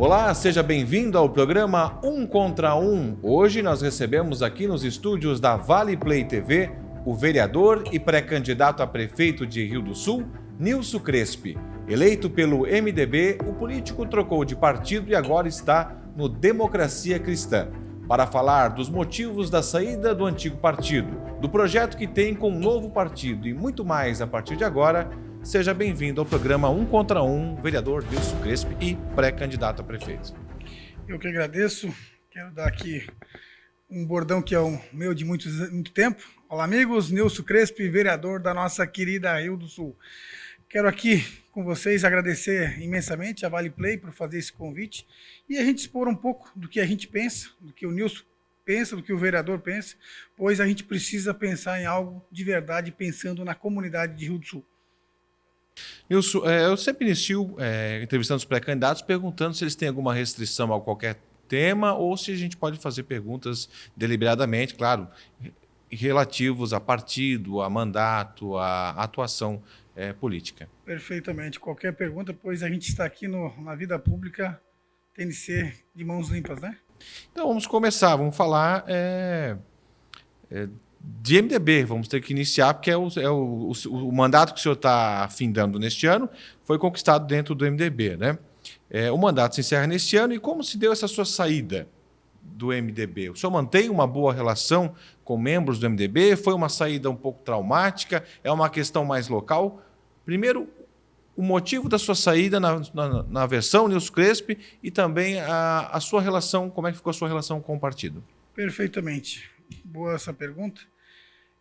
Olá, seja bem-vindo ao programa Um Contra Um. Hoje nós recebemos aqui nos estúdios da Vale Play TV o vereador e pré-candidato a prefeito de Rio do Sul, Nilson Crespi. Eleito pelo MDB, o político trocou de partido e agora está no Democracia Cristã, para falar dos motivos da saída do antigo partido, do projeto que tem com o novo partido e muito mais a partir de agora. Seja bem-vindo ao programa Um Contra Um, vereador Nilson Crespi e pré-candidato a prefeito. Eu que agradeço, quero dar aqui um bordão que é o meu de muito tempo. Olá, amigos, Nilson Crespi, vereador da nossa querida Rio do Sul. Quero aqui com vocês agradecer imensamente a Vale Play por fazer esse convite e a gente expor um pouco do que a gente pensa, do que o Nilson pensa, do que o vereador pensa, pois a gente precisa pensar em algo de verdade, pensando na comunidade de Rio do Sul. Nilson, eu sempre inicio entrevistando os pré-candidatos perguntando se eles têm alguma restrição a qualquer tema ou se a gente pode fazer perguntas deliberadamente, claro, relativos a partido, a mandato, a atuação política. Perfeitamente. Qualquer pergunta, pois a gente está aqui na vida pública, tem de ser de mãos limpas, né? Então vamos começar, vamos falar de MDB, vamos ter que iniciar, porque o mandato que o senhor está findando neste ano foi conquistado dentro do MDB, né? O mandato se encerra neste ano, e como se deu essa sua saída do MDB? O senhor mantém uma boa relação com membros do MDB? Foi uma saída um pouco traumática? É uma questão mais local? Primeiro, o motivo da sua saída na versão Nilson Crespi e também a sua relação, como é que ficou a sua relação com o partido? Perfeitamente. Boa essa pergunta.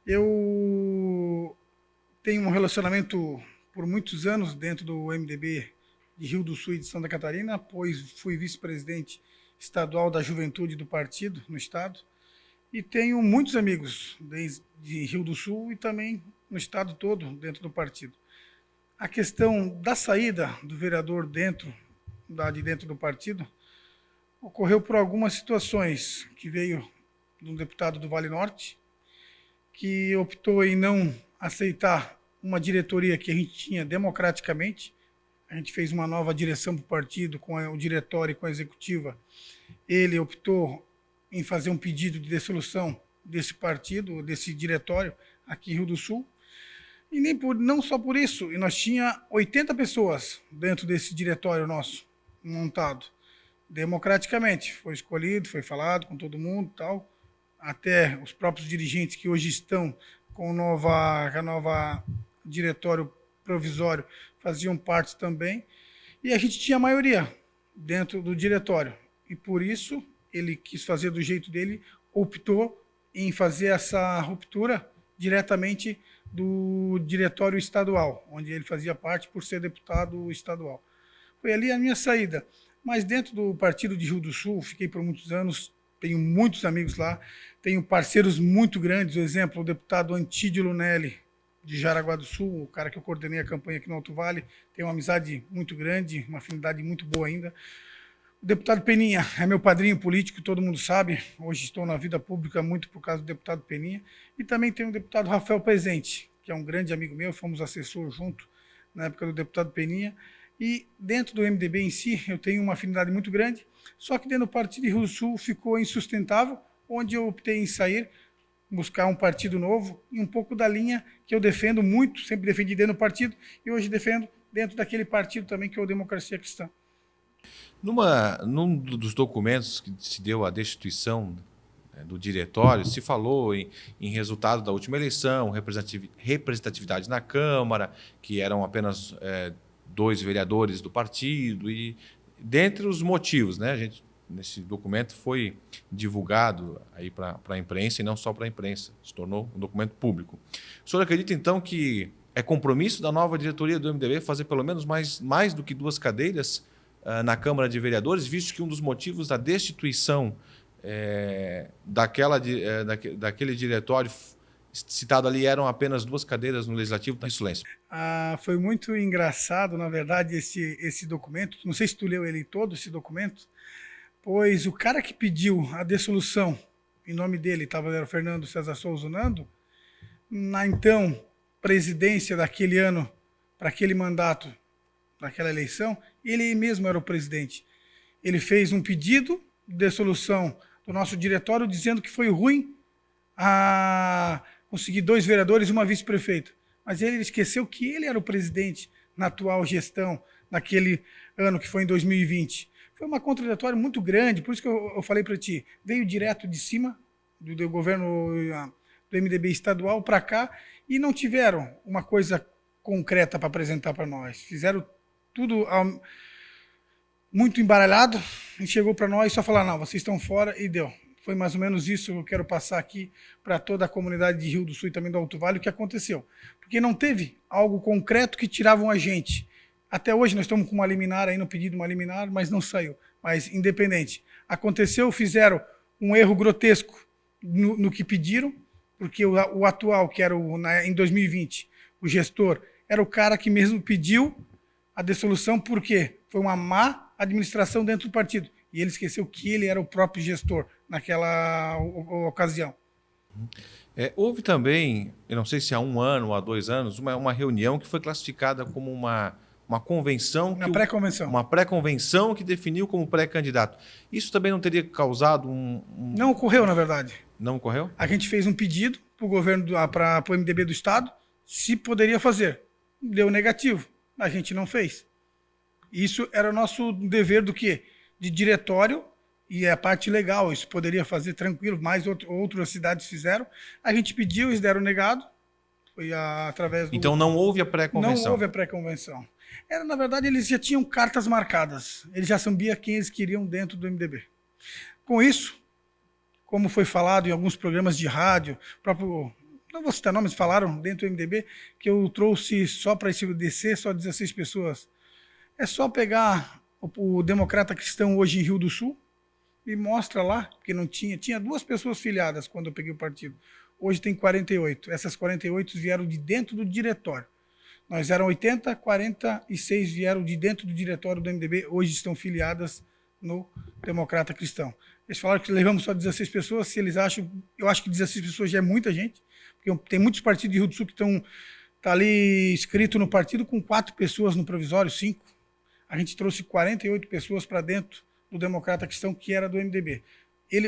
Eu tenho um relacionamento por muitos anos dentro do MDB de Rio do Sul e de Santa Catarina, pois fui vice-presidente estadual da juventude do partido no estado e tenho muitos amigos desde Rio do Sul e também no estado todo dentro do partido. A questão da saída do vereador dentro do partido ocorreu por algumas situações, que veio de um deputado do Vale Norte, que optou em não aceitar uma diretoria que a gente tinha democraticamente. A gente fez uma nova direção para o partido, com o diretório e com a executiva. Ele optou em fazer um pedido de dissolução desse partido, desse diretório aqui em Rio do Sul. E não só por isso, e nós tínhamos 80 pessoas dentro desse diretório nosso, montado democraticamente. Foi escolhido, foi falado com todo mundo e tal. Até os próprios dirigentes que hoje estão com o nova diretório provisório faziam parte também. E a gente tinha a maioria dentro do diretório. E por isso ele quis fazer do jeito dele, optou em fazer essa ruptura diretamente do diretório estadual, onde ele fazia parte por ser deputado estadual. Foi ali a minha saída. Mas dentro do partido de Rio do Sul, fiquei por muitos anos, tenho muitos amigos lá, tenho parceiros muito grandes, por exemplo, o deputado Antídio Lunelli, de Jaraguá do Sul, o cara que eu coordenei a campanha aqui no Alto Vale, tenho uma amizade muito grande, uma afinidade muito boa ainda. O deputado Peninha é meu padrinho político, todo mundo sabe, hoje estou na vida pública muito por causa do deputado Peninha, e também tem o deputado Rafael Presente, que é um grande amigo meu, fomos assessor junto na época do deputado Peninha, e dentro do MDB em si eu tenho uma afinidade muito grande, só que dentro do partido de Rio do Sul ficou insustentável, onde eu optei em sair, buscar um partido novo e um pouco da linha que eu defendo muito, sempre defendi dentro do partido e hoje defendo dentro daquele partido também que é o Democracia Cristã. Num dos documentos que se deu a destituição do diretório, se falou em resultado da última eleição, representatividade na Câmara, que eram apenas 2 vereadores do partido, e dentre os motivos, né, nesse documento foi divulgado aí para a imprensa e não só para a imprensa, se tornou um documento público. O senhor acredita então que é compromisso da nova diretoria do MDB fazer pelo menos mais do que 2 cadeiras na Câmara de Vereadores, visto que um dos motivos da destituição daquele diretório citado ali eram apenas 2 cadeiras no Legislativo? Excelência. Foi muito engraçado, na verdade, esse documento. Não sei se tu leu ele todo, esse documento, pois o cara que pediu a dissolução, em nome dele era o Fernando César Souza Nando, na então presidência daquele ano, para aquele mandato, daquela eleição, ele mesmo era o presidente. Ele fez um pedido de dissolução do nosso diretório dizendo que foi ruim conseguir 2 vereadores e uma vice-prefeita. Mas ele esqueceu que ele era o presidente na atual gestão, naquele ano que foi em 2020. Foi uma contraditória muito grande, por isso que eu falei para ti, veio direto de cima do governo do MDB estadual para cá e não tiveram uma coisa concreta para apresentar para nós. Fizeram tudo muito embaralhado e chegou para nós e só falaram, não, vocês estão fora e deu. Foi mais ou menos isso que eu quero passar aqui para toda a comunidade de Rio do Sul e também do Alto Vale, o que aconteceu. Porque não teve algo concreto que tiravam a gente. Até hoje nós estamos com uma liminar aí, no pedido de uma liminar, mas não saiu. Mas independente. Aconteceu, fizeram um erro grotesco no que pediram, porque o atual, que era em 2020, o gestor, era o cara que mesmo pediu a dissolução, por quê? Foi uma má administração dentro do partido. E ele esqueceu que ele era o próprio gestor naquela ocasião. Houve também, eu não sei se há 1 ano ou há 2 anos, uma reunião que foi classificada como uma convenção. Uma pré-convenção. Uma pré-convenção que definiu como pré-candidato. Isso também não teria causado Não ocorreu, na verdade. Não ocorreu? A gente fez um pedido para o governo, para o MDB do Estado, se poderia fazer. Deu negativo. A gente não fez. Isso era o nosso dever do quê? De diretório, e a parte legal, isso poderia fazer tranquilo, mais outras cidades fizeram. A gente pediu, eles deram negado. Foi através do... Então não houve a pré-convenção? Não houve a pré-convenção. Na verdade, eles já tinham cartas marcadas. Eles já sabiam quem eles queriam dentro do MDB. Com isso, como foi falado em alguns programas de rádio, não vou citar nomes, falaram dentro do MDB que eu trouxe só para esse DC, só 16 pessoas. É só pegar o Democrata Cristão hoje em Rio do Sul e mostra lá, porque não tinha 2 pessoas filiadas quando eu peguei o partido. Hoje tem 48. Essas 48 vieram de dentro do diretório. Nós eram 80, 46 vieram de dentro do diretório do MDB, hoje estão filiadas no Democrata Cristão. Eles falaram que levamos só 16 pessoas, se eles acham, eu acho que 16 pessoas já é muita gente, porque tem muitos partidos de Rio do Sul que estão ali inscritos no partido com 4 pessoas no provisório, 5. A gente trouxe 48 pessoas para dentro do Democrata Cristão, que era do MDB.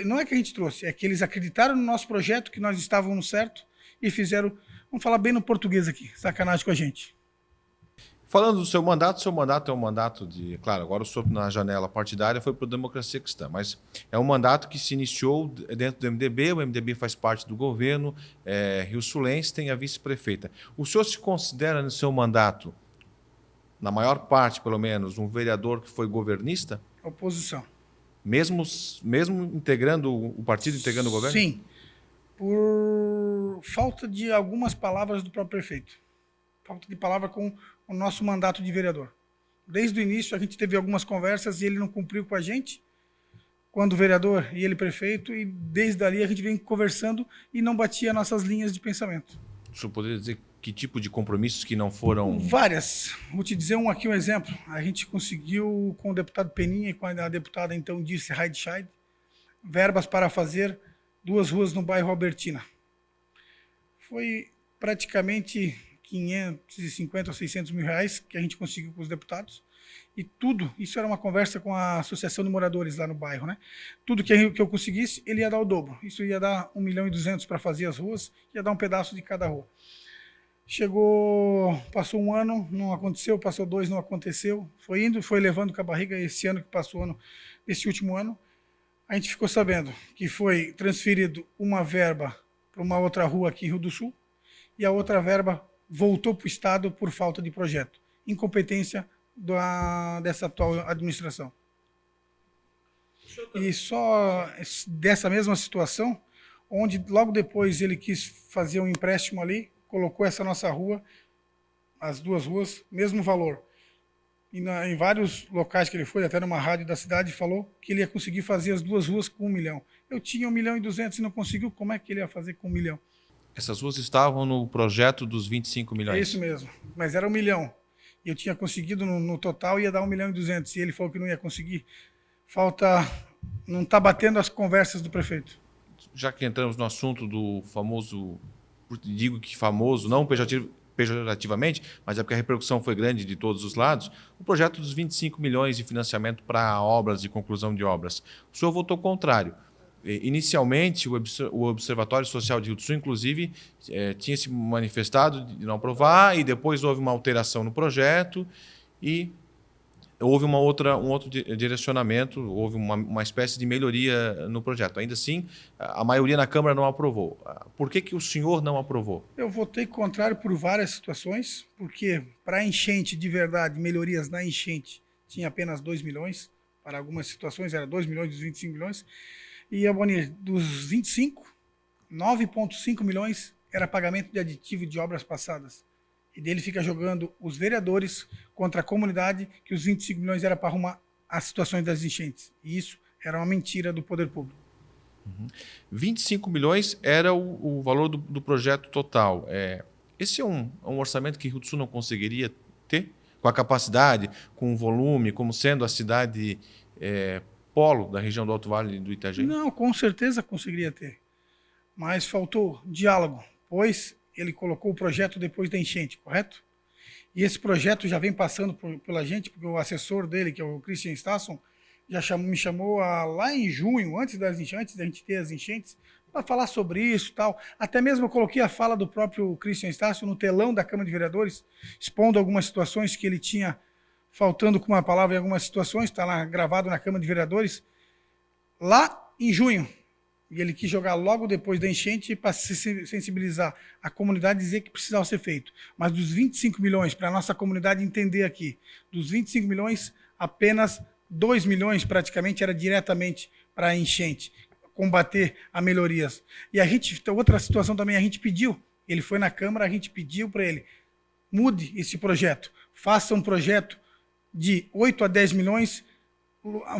Não é que a gente trouxe, é que eles acreditaram no nosso projeto, que nós estávamos certo, e fizeram, vamos falar bem no português aqui, sacanagem com a gente. Falando do seu mandato é um mandato de... Claro, agora o senhor na janela partidária foi para o Democracia Cristã, mas é um mandato que se iniciou dentro do MDB, o MDB faz parte do governo, Rio Sulense tem a vice-prefeita. O senhor se considera no seu mandato, na maior parte pelo menos, um vereador que foi governista? Oposição. Mesmo integrando o partido, integrando o governo? Sim, por falta de algumas palavras do próprio prefeito. Falta de palavra com o nosso mandato de vereador. Desde o início a gente teve algumas conversas e ele não cumpriu com a gente, quando vereador e ele prefeito, e desde ali a gente vem conversando e não batia nossas linhas de pensamento. O senhor poderia dizer que tipo de compromissos que não foram... Várias. Vou te dizer aqui um exemplo. A gente conseguiu com o deputado Peninha e com a deputada então Dirce Heidscheid, verbas para fazer 2 ruas no bairro Albertina. Foi praticamente 550 ou 600 mil reais que a gente conseguiu com os deputados. E tudo, isso era uma conversa com a Associação de Moradores lá no bairro, né? Tudo que eu conseguisse, ele ia dar o dobro. Isso ia dar 1.200.000 para fazer as ruas, ia dar um pedaço de cada rua. Passou 1 ano, não aconteceu, passou 2, não aconteceu. Foi indo, foi levando com a barriga. Esse ano que passou, esse último ano, a gente ficou sabendo que foi transferido uma verba para uma outra rua aqui em Rio do Sul e a outra verba voltou para o Estado por falta de projeto. Incompetência dessa atual administração. E só dessa mesma situação, onde logo depois ele quis fazer um empréstimo ali, colocou essa nossa rua, as 2 ruas, mesmo valor. E em vários locais que ele foi, até numa rádio da cidade, falou que ele ia conseguir fazer as 2 ruas com 1 milhão. Eu tinha 1.200.000 e não conseguiu, como é que ele ia fazer com 1 milhão? Essas ruas estavam no projeto dos 25 milhões? É isso mesmo, mas era 1 milhão. E eu tinha conseguido, no total, ia dar 1.200.000. E ele falou que não ia conseguir. Não está batendo as conversas do prefeito. Já que entramos no assunto do famoso, digo que famoso, não pejorativo, pejorativamente, mas é porque a repercussão foi grande de todos os lados, o projeto dos 25 milhões de financiamento para obras de conclusão de obras. O senhor votou contrário. Inicialmente, o Observatório Social de Rio do Sul, inclusive, tinha se manifestado de não aprovar, e depois houve uma alteração no projeto e houve um outro direcionamento, houve uma espécie de melhoria no projeto. Ainda assim, a maioria na Câmara não aprovou. Por que o senhor não aprovou? Eu votei contrário por várias situações, porque para enchente de verdade, melhorias na enchente, tinha apenas 2 milhões, para algumas situações era 2 milhões dos 25 milhões, e, Abonir, dos 25, 9,5 milhões era pagamento de aditivo de obras passadas. E dele fica jogando os vereadores contra a comunidade, que os 25 milhões era para arrumar as situações das enchentes. E isso era uma mentira do poder público. 25 milhões era o valor do projeto total. Esse é um orçamento que Rio do Sul não conseguiria ter? Com a capacidade, com o volume, como sendo a cidade polo da região do Alto Vale do Itajaí? Não, com certeza conseguiria ter. Mas faltou diálogo, pois ele colocou o projeto depois da enchente, correto? E esse projeto já vem passando pela gente, porque o assessor dele, que é o Christian Stasson, me chamou lá em junho, antes da gente ter as enchentes, para falar sobre isso e tal. Até mesmo eu coloquei a fala do próprio Christian Stasson no telão da Câmara de Vereadores, expondo algumas situações que ele tinha faltando com uma palavra em algumas situações, está lá gravado na Câmara de Vereadores, lá em junho. E ele quis jogar logo depois da enchente para sensibilizar a comunidade e dizer que precisava ser feito. Mas dos 25 milhões, para a nossa comunidade entender aqui, dos 25 milhões, apenas 2 milhões praticamente era diretamente para a enchente, combater a melhorias. E a gente, outra situação também, a gente pediu, ele foi na Câmara, a gente pediu para ele, mude esse projeto, faça um projeto de 8 a 10 milhões,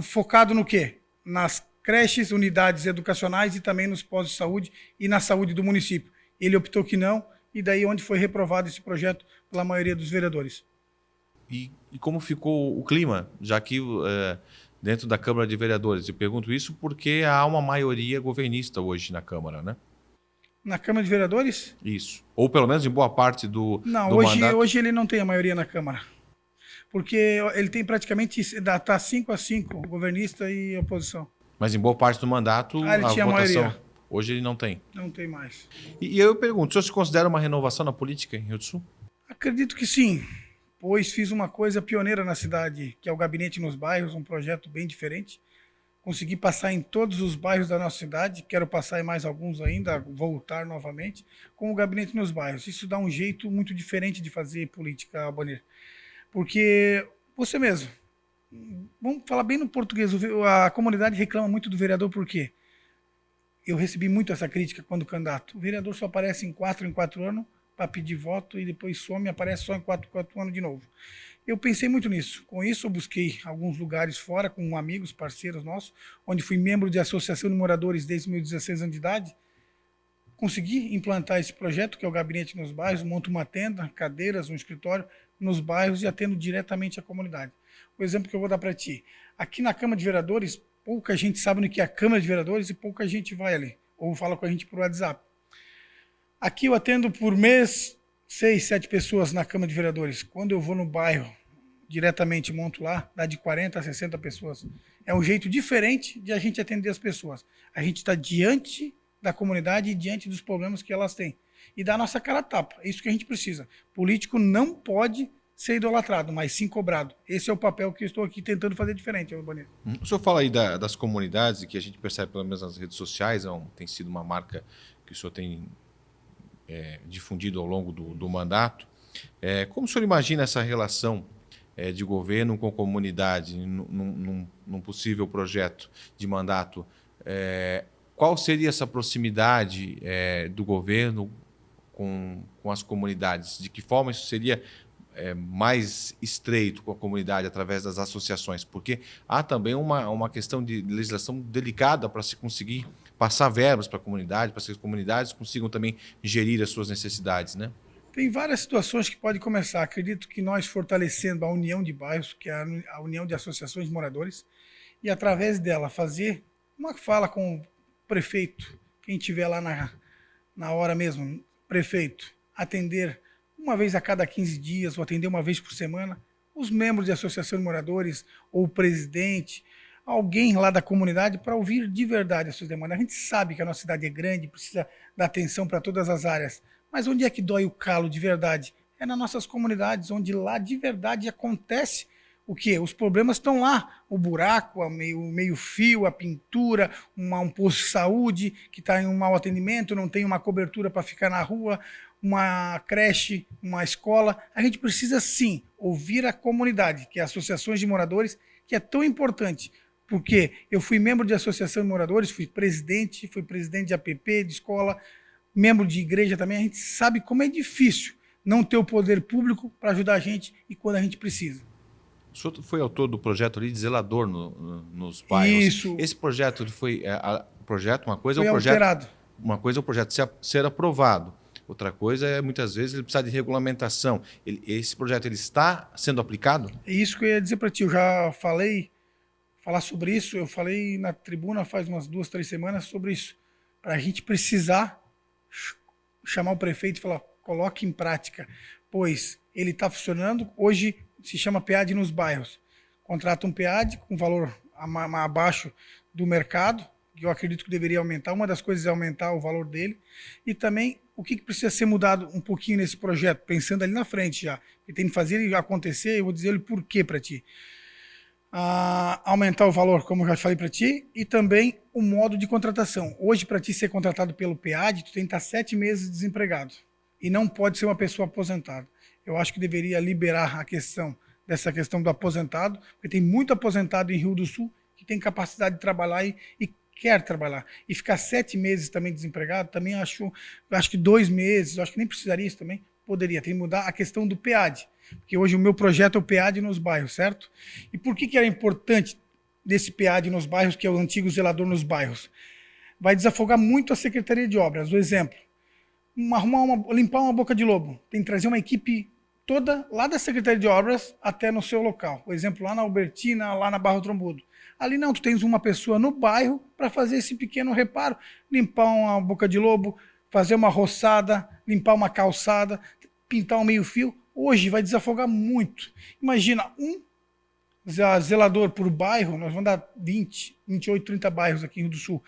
focado no quê? Nas creches, unidades educacionais e também nos postos de saúde e na saúde do município. Ele optou que não, e daí onde foi reprovado esse projeto pela maioria dos vereadores. E como ficou o clima, já que dentro da Câmara de Vereadores? Eu pergunto isso porque há uma maioria governista hoje na Câmara, né? Na Câmara de Vereadores? Isso. Ou pelo menos em boa parte do mandato. Hoje ele não tem a maioria na Câmara. Porque ele tem praticamente, está 5-5, governista e oposição. Mas em boa parte do mandato, ele tinha votação, maioria. Hoje ele não tem. Não tem mais. E eu pergunto, o senhor se considera uma renovação na política em Rio do Sul? Acredito que sim, pois fiz uma coisa pioneira na cidade, que é o Gabinete nos Bairros, um projeto bem diferente. Consegui passar em todos os bairros da nossa cidade, quero passar em mais alguns ainda, voltar novamente, com o Gabinete nos Bairros. Isso dá um jeito muito diferente de fazer política, Abonir. Porque você mesmo, vamos falar bem no português, a comunidade reclama muito do vereador, por quê? Eu recebi muito essa crítica quando candidato. O vereador só aparece em 4 anos para pedir voto e depois some, aparece só em 4 anos de novo. Eu pensei muito nisso. Com isso, eu busquei alguns lugares fora, com amigos, parceiros nossos, onde fui membro de associação de moradores desde meus 16 anos de idade. Consegui implantar esse projeto, que é o Gabinete nos Bairros, monto uma tenda, cadeiras, um escritório nos bairros e atendo diretamente a comunidade. O exemplo que eu vou dar para ti. Aqui na Câmara de Vereadores, pouca gente sabe no que é a Câmara de Vereadores e pouca gente vai ali, ou fala com a gente por WhatsApp. Aqui eu atendo por mês 6, 7 pessoas na Câmara de Vereadores. Quando eu vou no bairro, diretamente monto lá, dá de 40 a 60 pessoas. É um jeito diferente de a gente atender as pessoas. A gente está diante da comunidade e diante dos problemas que elas têm. E dá a nossa cara a tapa. É isso que a gente precisa. Político não pode ser idolatrado, mas sim cobrado. Esse é o papel que eu estou aqui tentando fazer diferente, Abonir. O senhor fala aí das comunidades, e que a gente percebe pelo menos nas redes sociais, tem sido uma marca que o senhor tem difundido ao longo do mandato. Como o senhor imagina essa relação de governo com comunidade num possível projeto de mandato? Qual seria essa proximidade do governo com as comunidades? De que forma isso seria mais estreito com a comunidade através das associações? Porque há também uma questão de legislação delicada para se conseguir passar verbas para a comunidade, para que as comunidades consigam também gerir as suas necessidades, né? Tem várias situações que podem começar. Acredito que nós fortalecendo a união de bairros, que é a união de associações de moradores, e através dela fazer uma fala com o prefeito, quem estiver lá na hora mesmo, prefeito, atender uma vez a cada 15 dias, ou atender uma vez por semana, os membros de associação de moradores, ou o presidente, alguém lá da comunidade, para ouvir de verdade as suas demandas. A gente sabe que a nossa cidade é grande, precisa dar atenção para todas as áreas, mas onde é que dói o calo de verdade? É nas nossas comunidades, onde lá de verdade acontece o quê? Os problemas estão lá. O buraco, o meio-fio, a pintura, um posto de saúde que está em um mau atendimento, não tem uma cobertura para ficar na rua, uma creche, uma escola. A gente precisa, sim, ouvir a comunidade, que é associações de moradores, que é tão importante. Porque eu fui membro de associação de moradores, fui presidente de APP, de escola, membro de igreja também. A gente sabe como é difícil não ter o poder público para ajudar a gente e quando a gente precisa. O senhor foi autor do projeto ali de zelador nos bairros. Isso. Esse projeto foi projeto, uma coisa Foi é o projeto, alterado. uma coisa é o projeto ser aprovado. Outra coisa é muitas vezes ele precisa de regulamentação. Esse projeto ele está sendo aplicado? É isso que eu ia dizer para ti. Eu já falar sobre isso. Eu falei na tribuna faz umas 2, 3 semanas sobre isso. Para a gente precisar chamar o prefeito e falar, coloque em prática, pois ele está funcionando. Hoje se chama PEAD nos bairros. Contrata um PEAD com valor abaixo do mercado, que eu acredito que deveria aumentar. Uma das coisas é aumentar o valor dele. E também o que precisa ser mudado um pouquinho nesse projeto, pensando ali na frente já. Que tem que fazer ele acontecer, eu vou dizer ele por quê para ti. Aumentar o valor, como eu já falei para ti, e também o modo de contratação. Hoje, para ti ser contratado pelo PEAD, tu tem que estar 7 meses desempregado. E não pode ser uma pessoa aposentada. Eu acho que deveria liberar dessa questão do aposentado, porque tem muito aposentado em Rio do Sul que tem capacidade de trabalhar e quer trabalhar. E ficar 7 meses também desempregado, também acho que 2 meses, acho que nem precisaria isso também, poderia. Tem que mudar a questão do PEAD, porque hoje o meu projeto é o PEAD nos bairros, certo? E por que era importante desse PEAD nos bairros, que é o antigo zelador nos bairros? Vai desafogar muito a Secretaria de Obras. O exemplo, limpar uma boca de lobo, tem que trazer uma equipe toda lá da Secretaria de Obras até no seu local. Por exemplo, lá na Albertina, lá na Barro Trombudo. Ali não, tu tens uma pessoa no bairro para fazer esse pequeno reparo, limpar uma boca de lobo, fazer uma roçada, limpar uma calçada, pintar um meio-fio. Hoje vai desafogar muito. Imagina, um zelador por bairro, nós vamos dar 20, 28, 30 bairros aqui no Rio do Sul,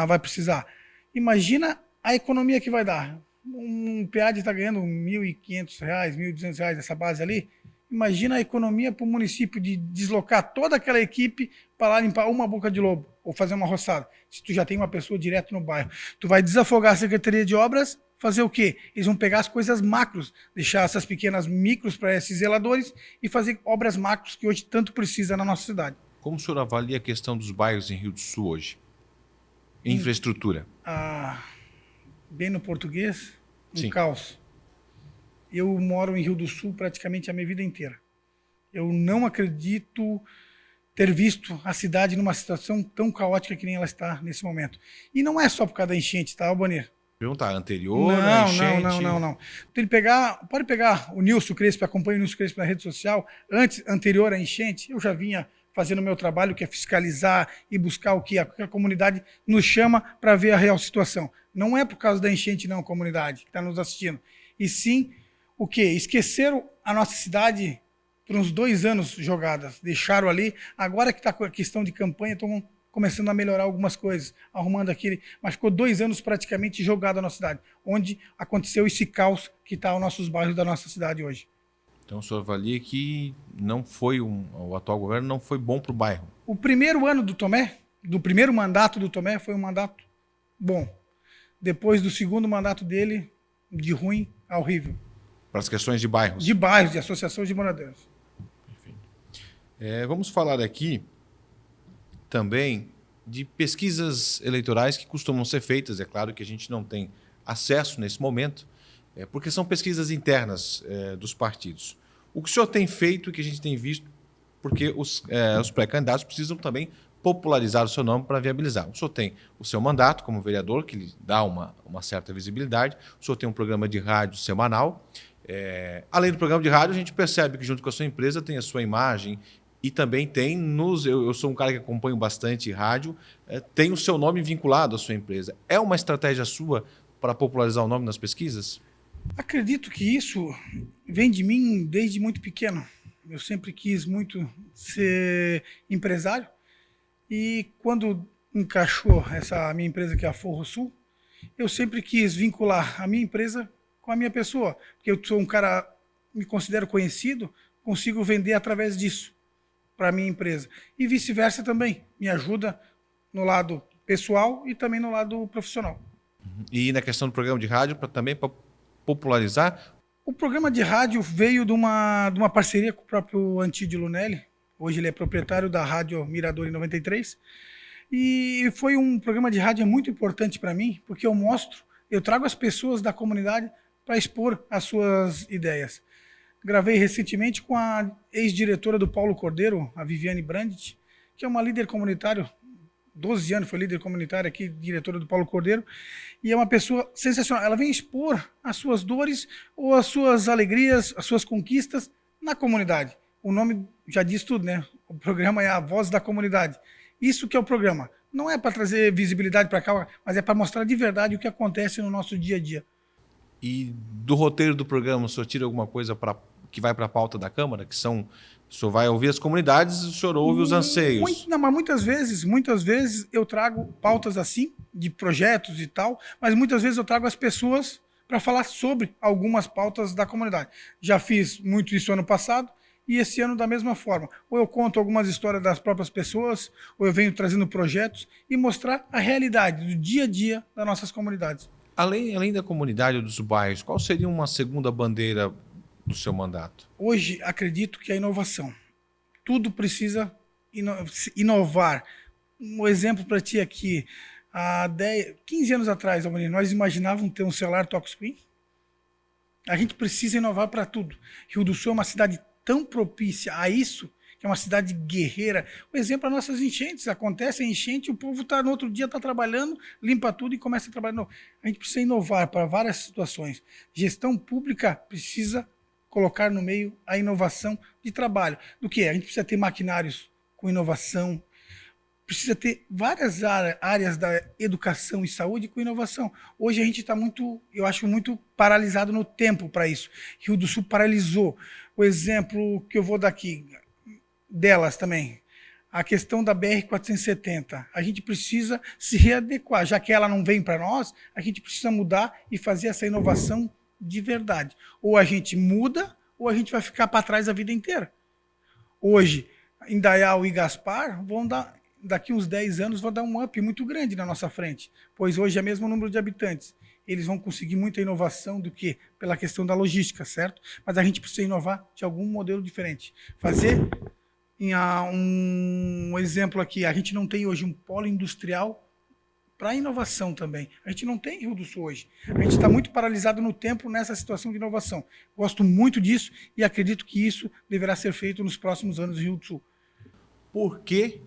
vai precisar. Imagina a economia que vai dar. Um PEAD está ganhando R$ 1.500, R$ 1.200 essa base ali. Imagina a economia para o município de deslocar toda aquela equipe para lá limpar uma boca de lobo ou fazer uma roçada. Se tu já tem uma pessoa direto no bairro, tu vai desafogar a Secretaria de Obras, fazer o quê? Eles vão pegar as coisas macros, deixar essas pequenas micros para esses zeladores e fazer obras macros que hoje tanto precisa na nossa cidade. Como o senhor avalia a questão dos bairros em Rio do Sul hoje? Infraestrutura. Bem no português, Sim. caos. Eu moro em Rio do Sul praticamente a minha vida inteira. Eu não acredito ter visto a cidade numa situação tão caótica que nem ela está nesse momento. E não é só por causa da enchente, tá, Bonir? Perguntar, anterior, a enchente? Não. Pode pegar o Nilson Crespo, acompanha o Nilson Crespo na rede social, anterior à enchente, eu já vinha fazendo o meu trabalho, que é fiscalizar e buscar o que a comunidade nos chama para ver a real situação. Não é por causa da enchente, não, comunidade que está nos assistindo. E sim, o quê? Esqueceram a nossa cidade por uns 2 anos jogadas. Deixaram ali. Agora que está com a questão de campanha, estão começando a melhorar algumas coisas, arrumando aquele. Mas ficou 2 anos praticamente jogado a nossa cidade, onde aconteceu esse caos que está aos nossos bairros da nossa cidade hoje. Então o senhor avalia que não foi o atual governo não foi bom para o bairro? O primeiro ano do Tomé, do primeiro mandato do Tomé, foi um mandato bom. Depois do segundo mandato dele, de ruim a horrível. Para as questões de bairros? De bairros, de associação de moradores. Vamos falar aqui também de pesquisas eleitorais que costumam ser feitas. É claro que a gente não tem acesso nesse momento, porque são pesquisas internas dos partidos. O que o senhor tem feito e que a gente tem visto, porque os pré-candidatos precisam também popularizar o seu nome para viabilizar. O senhor tem o seu mandato como vereador, que lhe dá uma certa visibilidade. O senhor tem um programa de rádio semanal. Além do programa de rádio, a gente percebe que junto com a sua empresa tem a sua imagem e também tem eu sou um cara que acompanho bastante rádio, tem o seu nome vinculado à sua empresa. É uma estratégia sua para popularizar o nome nas pesquisas? Acredito que isso vem de mim desde muito pequeno. Eu sempre quis muito ser empresário e quando encaixou essa minha empresa que é a Forro Sul, eu sempre quis vincular a minha empresa com a minha pessoa, porque eu sou um cara, me considero conhecido, consigo vender através disso para a minha empresa. E vice-versa também, me ajuda no lado pessoal e também no lado profissional. E na questão do programa de rádio, também para popularizar? O programa de rádio veio de uma parceria com o próprio Antídio Lunelli. Hoje ele é proprietário da Rádio Mirador em 93. E foi um programa de rádio muito importante para mim, porque eu trago as pessoas da comunidade para expor as suas ideias. Gravei recentemente com a ex-diretora do Paulo Cordeiro, a Viviane Brandt, que é uma líder comunitária, 12 anos foi líder comunitária aqui, diretora do Paulo Cordeiro, e é uma pessoa sensacional. Ela vem expor as suas dores ou as suas alegrias, as suas conquistas na comunidade. O nome já diz tudo, né? O programa é a voz da comunidade. Isso que é o programa. Não é para trazer visibilidade para cá, mas é para mostrar de verdade o que acontece no nosso dia a dia. E do roteiro do programa, o senhor tira alguma coisa que vai para a pauta da Câmara, que são... O senhor vai ouvir as comunidades e o senhor ouve os anseios. Não, mas muitas vezes eu trago pautas assim, de projetos e tal, mas muitas vezes eu trago as pessoas para falar sobre algumas pautas da comunidade. Já fiz muito isso ano passado e esse ano da mesma forma. Ou eu conto algumas histórias das próprias pessoas, ou eu venho trazendo projetos e mostrar a realidade do dia a dia das nossas comunidades. Além da comunidade dos bairros, qual seria uma segunda bandeira do seu mandato? Hoje, acredito que a inovação. Tudo precisa inovar. Um exemplo para ti aqui. Há 15 anos atrás, nós imaginávamos ter um celular touchscreen? A gente precisa inovar para tudo. Rio do Sul é uma cidade tão propícia a isso, que é uma cidade guerreira. O exemplo é as nossas enchentes. Acontece a enchente, o povo no outro dia está trabalhando, limpa tudo e começa a trabalhar de novo. A gente precisa inovar para várias situações. Gestão pública precisa colocar no meio a inovação de trabalho. Do que? A gente precisa ter maquinários com inovação, precisa ter várias áreas da educação e saúde com inovação. Hoje a gente está eu acho, muito paralisado no tempo para isso. Rio do Sul paralisou. O exemplo que eu vou dar aqui, delas também, a questão da BR-470. A gente precisa se readequar, já que ela não vem para nós, a gente precisa mudar e fazer essa inovação de verdade. Ou a gente muda, ou a gente vai ficar para trás a vida inteira. Hoje, Indaial e Gaspar daqui uns 10 anos, vão dar um up muito grande na nossa frente, pois hoje é o mesmo número de habitantes. Eles vão conseguir muita inovação do que pela questão da logística, certo? Mas a gente precisa inovar de algum modelo diferente. Fazer um exemplo aqui, a gente não tem hoje um polo industrial para inovação também. A gente não tem Rio do Sul hoje. A gente está muito paralisado no tempo nessa situação de inovação. Gosto muito disso e acredito que isso deverá ser feito nos próximos anos no Rio do Sul. Por que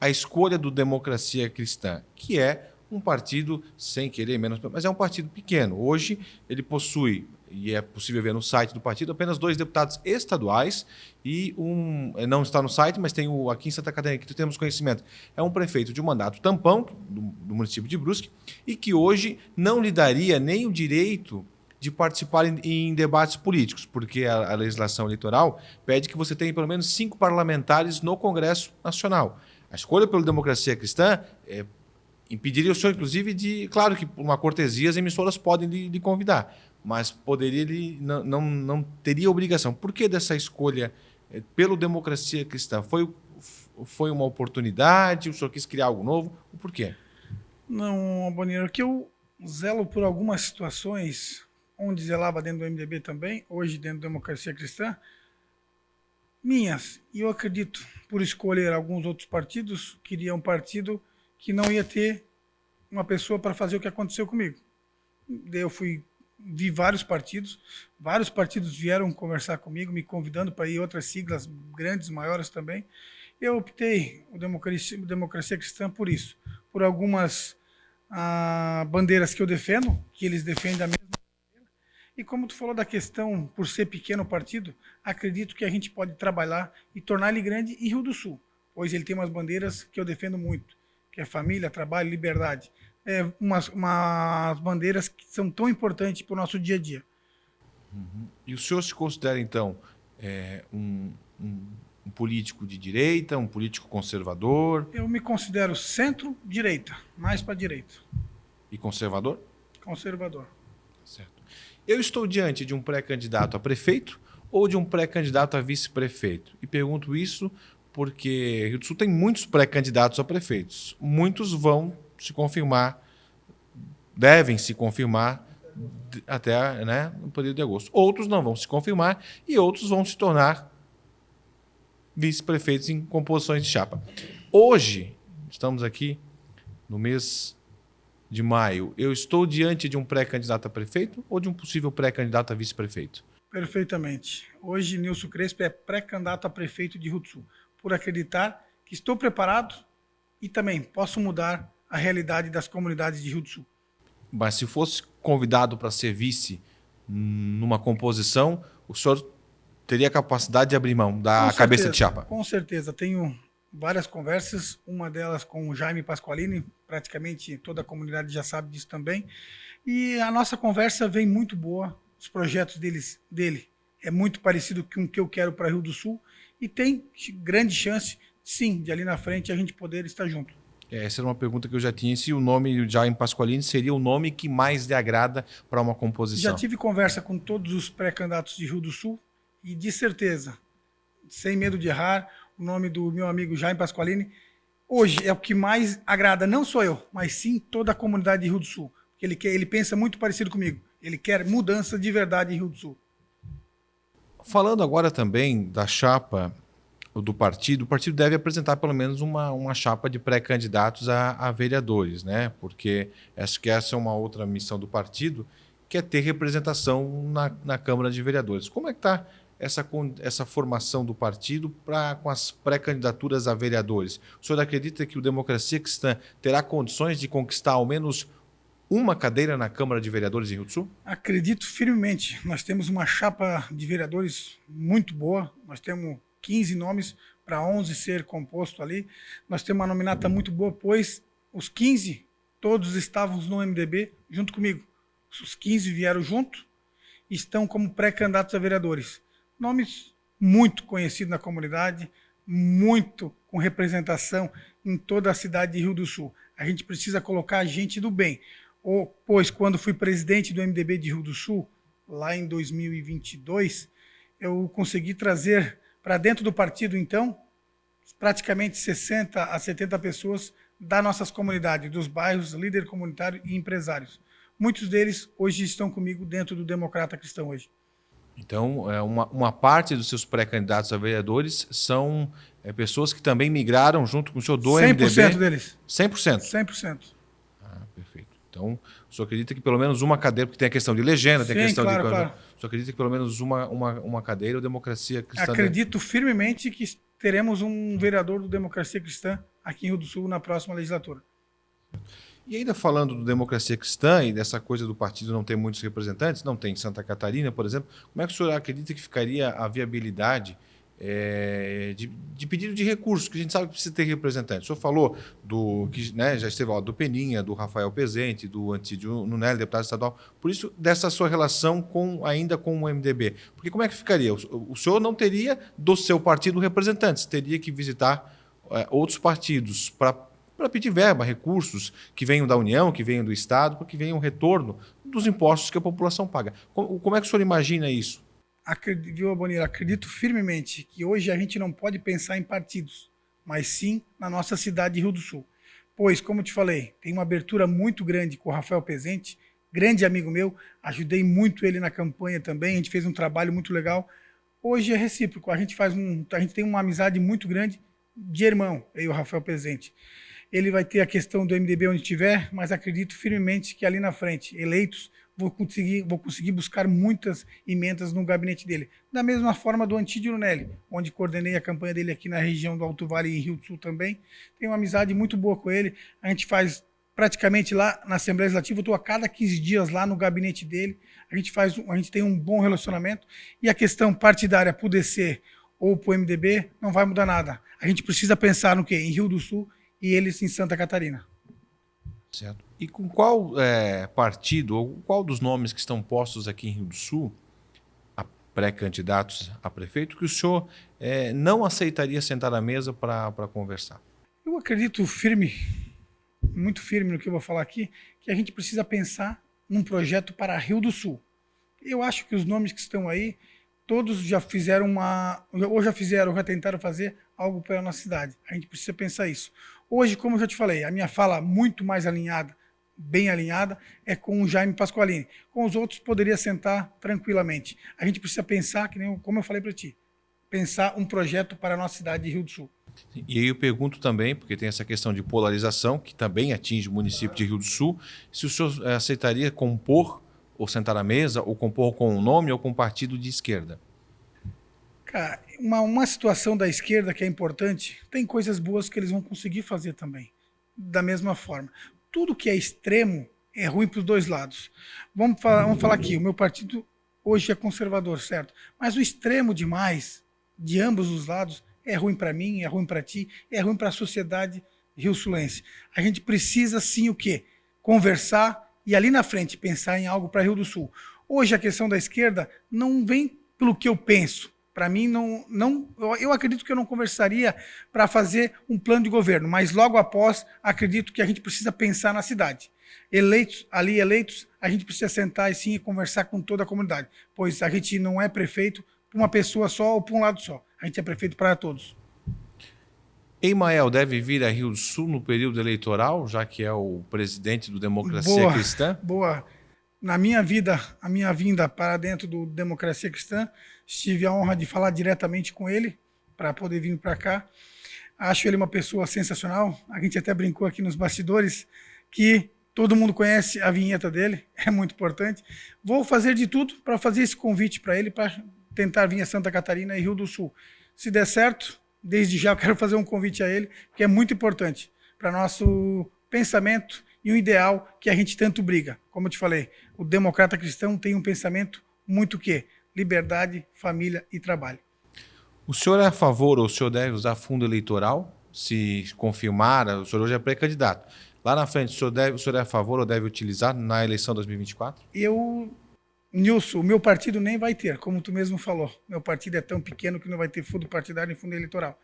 a escolha do Democracia Cristã, que é um partido, sem querer menos, mas é um partido pequeno. Hoje ele possui, e é possível ver no site do partido, apenas 2 deputados estaduais e não está no site, mas tem aqui em Santa Catarina, que temos conhecimento, é um prefeito de um mandato tampão, do município de Brusque, e que hoje não lhe daria nem o direito de participar em debates políticos, porque a legislação eleitoral pede que você tenha pelo menos 5 parlamentares no Congresso Nacional. A escolha pela Democracia Cristã impediria o senhor, inclusive, claro que por uma cortesia as emissoras podem lhe convidar, mas ele não teria obrigação. Por que dessa escolha pelo Democracia Cristã? Foi uma oportunidade? O senhor quis criar algo novo? Por quê? Não, Bonino, que eu zelo por algumas situações, onde zelava dentro do MDB também, hoje dentro da Democracia Cristã, minhas. E eu acredito, por escolher alguns outros partidos, queria um partido que não ia ter uma pessoa para fazer o que aconteceu comigo. Daí eu vi vários partidos vieram conversar comigo, me convidando para ir outras siglas grandes, maiores também. Eu optei, o Democracia Cristã, por isso. Por algumas bandeiras que eu defendo, que eles defendem a mesma bandeira. E como tu falou da questão, por ser pequeno partido, acredito que a gente pode trabalhar e tornar ele grande em Rio do Sul, pois ele tem umas bandeiras que eu defendo muito, que é família, trabalho, liberdade. Umas bandeiras que são tão importantes para o nosso dia a dia. E o senhor se considera, então, um político de direita, um político conservador? Eu me considero centro-direita, mais para direita. E conservador? Conservador. Certo. Eu estou diante de um pré-candidato a prefeito ou de um pré-candidato a vice-prefeito? E pergunto isso porque Rio do Sul tem muitos pré-candidatos a prefeitos. Muitos vão se confirmar, devem se confirmar até, né, no período de agosto. Outros não vão se confirmar e outros vão se tornar vice-prefeitos em composições de chapa. Hoje, estamos aqui no mês de maio, eu estou diante de um pré-candidato a prefeito ou de um possível pré-candidato a vice-prefeito? Perfeitamente. Hoje, Nilson Crespo é pré-candidato a prefeito de Rio do Sul, por acreditar que estou preparado e também posso mudar a realidade das comunidades de Rio do Sul. Mas se fosse convidado para ser vice numa composição, o senhor teria a capacidade de abrir mão da cabeça de chapa? Com certeza. Tenho várias conversas, uma delas com o Jaime Pasqualini, praticamente toda a comunidade já sabe disso também. E a nossa conversa vem muito boa, os projetos dele é muito parecido com o que eu quero para Rio do Sul e tem grande chance, sim, de ali na frente a gente poder estar junto. Essa era uma pergunta que eu já tinha. Se o nome Jaime Pasqualini seria o nome que mais lhe agrada para uma composição? Já tive conversa com todos os pré-candidatos de Rio do Sul e de certeza, sem medo de errar, o nome do meu amigo Jaime Pasqualini hoje é o que mais agrada, não só eu, mas sim toda a comunidade de Rio do Sul. Porque ele pensa muito parecido comigo. Ele quer mudança de verdade em Rio do Sul. Falando agora também da chapa do partido, o partido deve apresentar pelo menos uma chapa de pré-candidatos a vereadores, né? Porque acho que essa é uma outra missão do partido, que é ter representação na Câmara de Vereadores. Como é que está essa formação do partido com as pré-candidaturas a vereadores? O senhor acredita que o Democracia Cristã terá condições de conquistar ao menos uma cadeira na Câmara de Vereadores de Rio do Sul? Acredito firmemente. Nós temos uma chapa de vereadores muito boa. Nós temos 15 nomes para 11 ser composto ali. Nós temos uma nominata muito boa, pois os 15, todos estávamos no MDB junto comigo. Os 15 vieram junto e estão como pré-candidatos a vereadores. Nomes muito conhecidos na comunidade, muito com representação em toda a cidade de Rio do Sul. A gente precisa colocar gente do bem. Pois quando fui presidente do MDB de Rio do Sul, lá em 2022, eu consegui trazer para dentro do partido, então, praticamente 60 a 70 pessoas das nossas comunidades, dos bairros, líder comunitário e empresários. Muitos deles hoje estão comigo dentro do Democrata Cristão hoje. Então, uma parte dos seus pré-candidatos a vereadores são pessoas que também migraram junto com o senhor do 100% MDB? 100% deles. 100%? 100%. Ah, perfeito. Então, o senhor acredita que pelo menos uma cadeira, porque tem a questão de legenda, tem a questão claro, de... claro. O senhor acredita que pelo menos uma cadeira ou Democracia Cristã... Acredito firmemente que teremos um vereador do Democracia Cristã aqui em Rio do Sul na próxima legislatura. E ainda falando do Democracia Cristã e dessa coisa do partido não ter muitos representantes, não tem em Santa Catarina, por exemplo, como é que o senhor acredita que ficaria a viabilidade de pedido de recursos, que a gente sabe que precisa ter representantes? O senhor falou que, né, já esteve do Peninha, do Rafael Pezente, do Antídio Nunelli, deputado estadual, por isso dessa sua relação ainda com o MDB. Porque como é que ficaria? O senhor não teria do seu partido representantes, teria que visitar outros partidos para pedir verba, recursos que venham da União, que venham do Estado, para que venha um retorno dos impostos que a população paga. Como é que o senhor imagina isso? Acredito firmemente que hoje a gente não pode pensar em partidos, mas sim na nossa cidade de Rio do Sul. Pois, como eu te falei, tem uma abertura muito grande com o Rafael Pezente, grande amigo meu, ajudei muito ele na campanha também, a gente fez um trabalho muito legal. Hoje é recíproco, a gente tem uma amizade muito grande de irmão, eu e o Rafael Pezente. Ele vai ter a questão do MDB onde estiver, mas acredito firmemente que ali na frente, eleitos, vou conseguir buscar muitas emendas no gabinete dele. Da mesma forma do Antídio Nunelli, onde coordenei a campanha dele aqui na região do Alto Vale e em Rio do Sul também. Tenho uma amizade muito boa com ele. A gente faz praticamente lá na Assembleia Legislativa, eu estou a cada 15 dias lá no gabinete dele. A gente tem um bom relacionamento. E a questão partidária para o DC ou para o MDB não vai mudar nada. A gente precisa pensar no quê? Em Rio do Sul e eles em Santa Catarina. Certo. E com qual partido, ou qual dos nomes que estão postos aqui em Rio do Sul, pré-candidatos a prefeito que o senhor não aceitaria sentar à mesa para conversar? Eu acredito muito firme no que eu vou falar aqui, que a gente precisa pensar num projeto para Rio do Sul. Eu acho que os nomes que estão aí, todos já fizeram ou já tentaram fazer algo pela nossa cidade. A gente precisa pensar isso. Hoje, como eu já te falei, a minha fala muito mais alinhada, bem alinhada, é com o Jaime Pasqualini. Com os outros, poderia sentar tranquilamente. A gente precisa pensar, como eu falei para ti, pensar um projeto para a nossa cidade de Rio do Sul. E aí eu pergunto também, porque tem essa questão de polarização, que também atinge o município de Rio do Sul, se o senhor aceitaria compor ou sentar à mesa, ou compor com um nome ou com um partido de esquerda? Cara, uma situação da esquerda que é importante, tem coisas boas que eles vão conseguir fazer também, da mesma forma. Tudo que é extremo é ruim para os dois lados. Vamos falar aqui, o meu partido hoje é conservador, certo? Mas o extremo demais, de ambos os lados, é ruim para mim, é ruim para ti, é ruim para a sociedade rio-sulense. A gente precisa sim o quê? Conversar e ali na frente pensar em algo para Rio do Sul. Hoje a questão da esquerda não vem pelo que eu penso. Para mim, eu acredito que eu não conversaria para fazer um plano de governo, mas logo após, acredito que a gente precisa pensar na cidade. Eleitos, a gente precisa sentar e conversar com toda a comunidade, pois a gente não é prefeito para uma pessoa só ou para um lado só. A gente é prefeito para todos. Emael deve vir a Rio do Sul no período eleitoral, já que é o presidente do Democracia Cristã? Boa. Na minha vida, a minha vinda para dentro do Democracia Cristã, tive a honra de falar diretamente com ele para poder vir para cá. Acho ele uma pessoa sensacional. A gente até brincou aqui nos bastidores que todo mundo conhece a vinheta dele, é muito importante. Vou fazer de tudo para fazer esse convite para ele, para tentar vir a Santa Catarina e Rio do Sul. Se der certo, desde já eu quero fazer um convite a ele, que é muito importante para nosso pensamento e o ideal que a gente tanto briga. Como eu te falei, o democrata cristão tem um pensamento muito que? Liberdade, família e trabalho. O senhor é a favor ou o senhor deve usar fundo eleitoral? Se confirmar, o senhor hoje é pré-candidato. Lá na frente, o senhor é a favor ou deve utilizar na eleição 2024? Nilson, o meu partido nem vai ter, como tu mesmo falou. Meu partido é tão pequeno que não vai ter fundo partidário nem fundo eleitoral.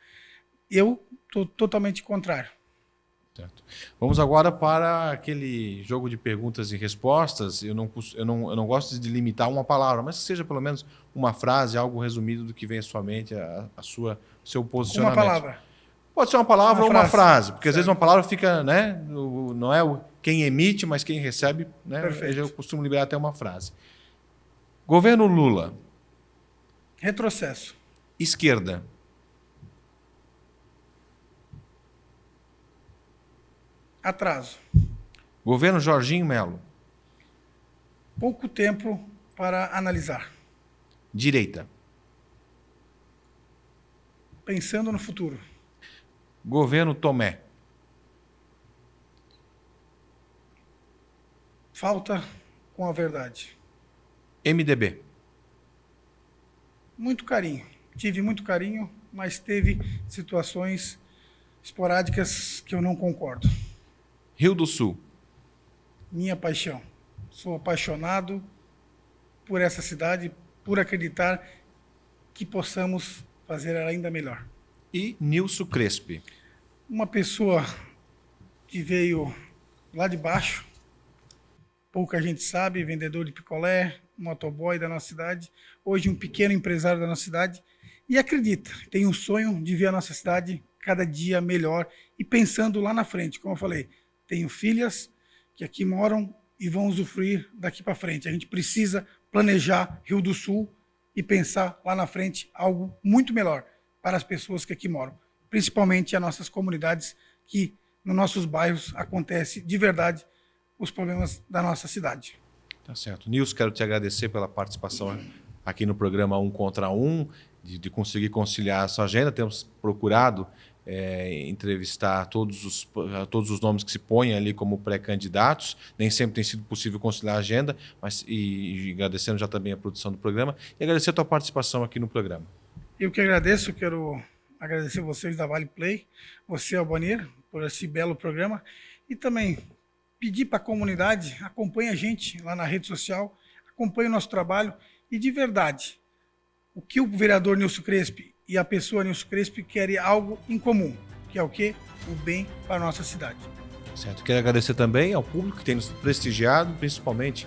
Eu estou totalmente contrário. Certo. Vamos agora para aquele jogo de perguntas e respostas. Eu não gosto de limitar uma palavra, mas que seja pelo menos uma frase, algo resumido do que vem à sua mente, seu posicionamento. Uma palavra. Pode ser uma palavra ou uma frase, porque certo. Às vezes uma palavra fica, né? Não é quem emite, mas quem recebe, né? Perfeito. Eu costumo liberar até uma frase. Governo Lula. Retrocesso. Esquerda. Atraso. Governo Jorginho Melo. Pouco tempo para analisar. Direita. Pensando no futuro. Governo Tomé. Falta com a verdade. MDB. Muito carinho. Tive muito carinho, mas teve situações esporádicas que eu não concordo. Rio do Sul. Minha paixão. Sou apaixonado por essa cidade, por acreditar que possamos fazer ela ainda melhor. E Nilson Crespi. Uma pessoa que veio lá de baixo, pouca gente sabe, vendedor de picolé, motoboy da nossa cidade, hoje um pequeno empresário da nossa cidade, e acredita, tem um sonho de ver a nossa cidade cada dia melhor e pensando lá na frente, como eu falei, tenho filhas que aqui moram e vão usufruir daqui para frente. A gente precisa planejar Rio do Sul e pensar lá na frente algo muito melhor para as pessoas que aqui moram, principalmente as nossas comunidades, que nos nossos bairros acontece de verdade os problemas da nossa cidade. Tá certo. Nilson, quero te agradecer pela participação aqui no programa Um Contra Um, de conseguir conciliar a sua agenda. Temos procurado entrevistar todos os nomes que se põem ali como pré-candidatos. Nem sempre tem sido possível conciliar a agenda, mas e agradecendo já também a produção do programa e agradecer a tua participação aqui no programa. Eu que agradeço, quero agradecer vocês da Vale Play, você, Albonir, por esse belo programa e também pedir para a comunidade, acompanhe a gente lá na rede social, acompanhe o nosso trabalho e de verdade, o que o vereador Nilson Crespi e a pessoa Nilson Crespi querem algo em comum, que é o quê? O bem para a nossa cidade. Certo. Quero agradecer também ao público que tem nos prestigiado, principalmente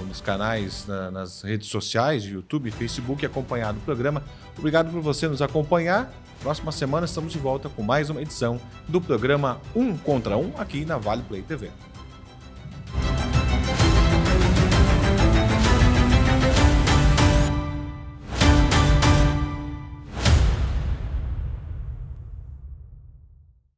nos canais, nas redes sociais, YouTube, Facebook, acompanhado o programa. Obrigado por você nos acompanhar. Próxima semana estamos de volta com mais uma edição do programa 1 contra 1 aqui na Vale Play TV.